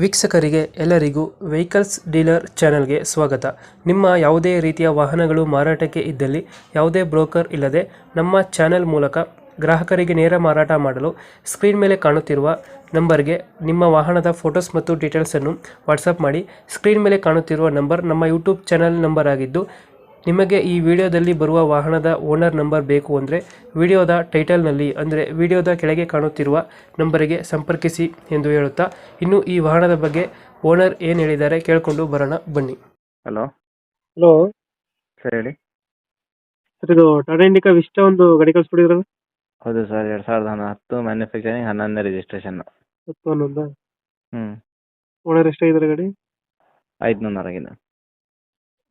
ವೀಕ್ಷಕರಿಗೆ ಎಲ್ಲರಿಗೂ vehicles dealer ಚಾನೆಲ್ಗೆ ಸ್ವಾಗತ. ನಿಮ್ಮ ಯಾವುದೇ ರೀತಿಯ ವಾಹನಗಳು ಮಾರಾಟಕ್ಕೆ ಇದ್ದಲ್ಲಿ ಯಾವುದೇ ಬ್ರೋಕರ್ ಇಲ್ಲದೆ ನಮ್ಮ ಚಾನೆಲ್ ಮೂಲಕ ಗ್ರಾಹಕರಿಗೆ ನೇರ ಮಾರಾಟ ಮಾಡಲು ಸ್ಕ್ರೀನ್ ಮೇಲೆ ಕಾಣುತ್ತಿರುವ ನಂಬರ್ಗೆ ನಿಮ್ಮ ವಾಹನದ ಫೋಟೋಸ್ ಮತ್ತು ಡೀಟೇಲ್ಸನ್ನು ವಾಟ್ಸಪ್ ಮಾಡಿ. ಸ್ಕ್ರೀನ್ ಮೇಲೆ ಕಾಣುತ್ತಿರುವ ನಂಬರ್ ನಮ್ಮ ಯೂಟ್ಯೂಬ್ ಚಾನೆಲ್ ನಂಬರ್ ಆಗಿದ್ದು, ನಿಮಗೆ ಈ ವಿಡಿಯೋದಲ್ಲಿ ಬರುವ ವಾಹನದ ಓನರ್ ನಂಬರ್ ಬೇಕು ಅಂದರೆ ವಿಡಿಯೋದ ಟೈಟಲ್ನಲ್ಲಿ ಅಂದರೆ ವಿಡಿಯೋದ ಕೆಳಗೆ ಕಾಣುತ್ತಿರುವ ನಂಬರಿಗೆ ಸಂಪರ್ಕಿಸಿ ಎಂದು ಹೇಳುತ್ತಾ, ಇನ್ನು ಈ ವಾಹನದ ಬಗ್ಗೆ ಓನರ್ ಏನು ಹೇಳಿದ್ದಾರೆ ಕೇಳಿಕೊಂಡು ಬರೋಣ ಬನ್ನಿ. ಹಲೋ ಹಲೋ ಸರ್ ಹೇಳಿ. ಸರ್, ಇದು ಟಾಟಾ ಇಂಡಿಕಾ ವಿಸ್ಟ ಒಂದು ಗಾಡಿ ಕಳಿಸ್ಬಿಟ್ಟಿದ್ರಲ್ಲ, ಹೌದು ಸರ್, 2010 ಮ್ಯಾನುಫ್ಯಾಕ್ಚರಿಂಗ್, 11 ರಿಜಿಸ್ಟ್ರೇಷನ್. 10 ಹ್ಞೂ ಓನರ್ ಎಷ್ಟಾಗಿದ್ದಾರೆ ಗಾಡಿ? 500 ಆಗಿದೆ.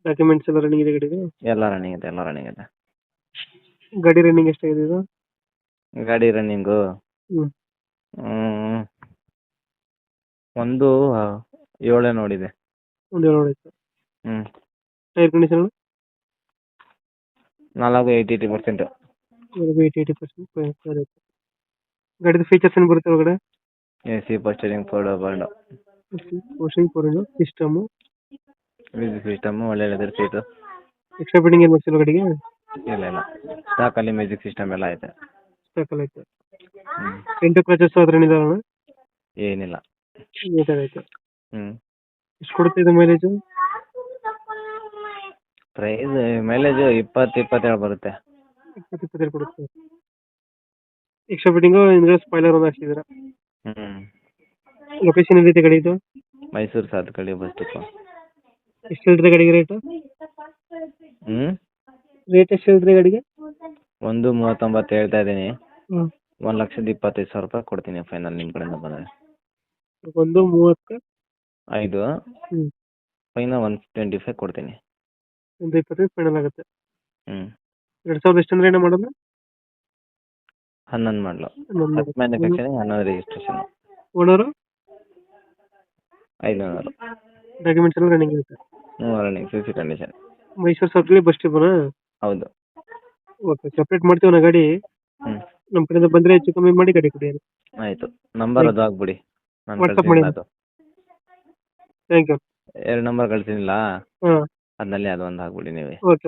ಡಾಕ್ಯುಮೆಂಟ್ಸ್ ಎಲ್ಲ ರನ್ನಿಂಗ್ ಇದೆ ಗಾಡಿಗೆ? ಎಲ್ಲ ರನ್ನಿಂಗ್ ಇದೆ. ಗಾಡಿ ರನ್ನಿಂಗ್ ಎಷ್ಟಾಗಿದೆ ಇದು? ಗಾಡಿ ರನ್ನಿಂಗು ಹ್ಮ್ ಒಂದು 7 ನೋಡಿದೆ. ಒಂದು 7 ಹೊಡೆಯುತ್ತೆ. ಹ್ಞೂ ಟೈರ್ ಕಂಡೀಷನ್ 80% ಗಾಡಿದ ಫೀಚರ್ಸ್ ಏನು ಬರುತ್ತೆ ಒಳಗಡೆ? AC ಪೋಸ್ಟರಿಂಗ್, ಫೋರ್ಡ್ ಬರ್ಡ್ ಸಿಸ್ಟಮ್, ಮ್ಯೂಸಿಕ್ ಸಿಸ್ಟಮು, ಒಳ್ಳೆ ಲೆದರ್ ಸೀಟು. ಎಕ್ಸ್ಟ್ರಾ ಫಿಟ್ಟಿಂಗ್ ಏನು ಮಾಡ್ಸಿಲ್ಲ ಗಾಡಿಗೆ? ಇಲ್ಲ ಸ್ಟಾಕಲ್ಲಿ ಮ್ಯೂಸಿಕ್ ಸಿಸ್ಟಮ್ ಎಲ್ಲ ಐತೆ. ಸ್ಟಾಕಲ್ ಐತೆ. ಹ್ಞೂ ಎಂಟು ಕ್ರಚಸ್ ಅದ್ರ ಏನಿದಾರಣ? ಏನಿಲ್ಲ. ಐತೆ. ಹ್ಞೂ ಎಷ್ಟು ಕೊಡುತ್ತೆ ಇದು ಮೈಲೇಜು? ಪ್ರೈಸ್ ಮೈಲೇಜು 20-27 ಬರುತ್ತೆ. 22 ಕೊಡುತ್ತೆ. ಎಕ್ಸ್ಟ್ರಾ ಫಿಟ್ಟಿಂಗು ಹಿಂದ್ಗಡೆ ಸ್ಪಾಯ್ಲರ್ ಒಂದು ಹಾಕ್ಸಿದ್ದೀರಾ? ಹ್ಞೂ ಲೊಕೇಶನ್ ಎಲ್ಲಿದೆ ಗಾಡಿ ಇದು? ಮೈಸೂರು ಸಾತ್ಕಳ್ಳಿ ಬಸ್ ಡಿಪೋ. ಎಷ್ಟು ಹೇಳ್ತೀರಾ ಗಾಡಿಗೆ ರೇಟು? ಹ್ಞೂ ರೇಟ್ ಎಷ್ಟು ಹೇಳ್ತೀರಾ ಗಾಡಿಗೆ? 1,39 ಹೇಳ್ತಾ ಇದ್ದೀನಿ. ಹ್ಞೂ 1,25,000 ರೂಪಾಯಿ ಕೊಡ್ತೀನಿ ಫೈನಲ್, ನಿಮ್ಮ ಕಡೆಯಿಂದ ಬಂದರೆ. 1,35,000. 5 ಹ್ಞೂ ಫೈನಲ್ 125 ಕೊಡ್ತೀನಿ. 125 ಫೈನಲ್ ಆಗುತ್ತೆ. ಹ್ಞೂ 2000 ಎಷ್ಟು ಅಂದ್ರೆ ಏನೋ ಮಾಡೋದು? 11 ಮಾಡಲು, 10 ಮ್ಯಾನುಫ್ಯಾಕ್ಚರಿಂಗ್, 11 ರಿಜಿಸ್ಟ್ರೇಷನ್. ಓನರು? 500. ಡಾಕ್ಯುಮೆಂಟ್ಸ್ ಎಲ್ಲ ರನ್ನಿಂಗ್ ಇರುತ್ತೆ? ಹ್ಞೂ running, CC condition. Mysore circle bus ಸ್ಟಾಪನಾ? ಹೌದು. ಓಕೆ, ಸಪ್ರೇಟ್ ಮಾಡ್ತೀವಿ ನಾ ಗಾಡಿ. ಹ್ಞೂ ನಮ್ಮ ಕಡೆಯಿಂದ ಬಂದರೆ ಹೆಚ್ಚು ಕಮ್ಮಿ ಮಾಡಿ ಗಾಡಿ ಕೊಡಿ. ಆಯಿತು. ನಂಬರ್ ಅದು ಹಾಕ್ಬಿಡಿ, ನಾನು ವಾಟ್ಸಪ್ ಮಾಡಿ. ಕಳ್ಸಿಲ್ಲ ಅದು. Thank you. 2 ನಂಬರ್ ಕಳ್ಸಿನಿಲ್ಲ, ಹಾಂ ಅದರಲ್ಲಿ ಅದೊಂದು ಹಾಕ್ಬಿಡಿ ನೀವೇ. ಓಕೆ.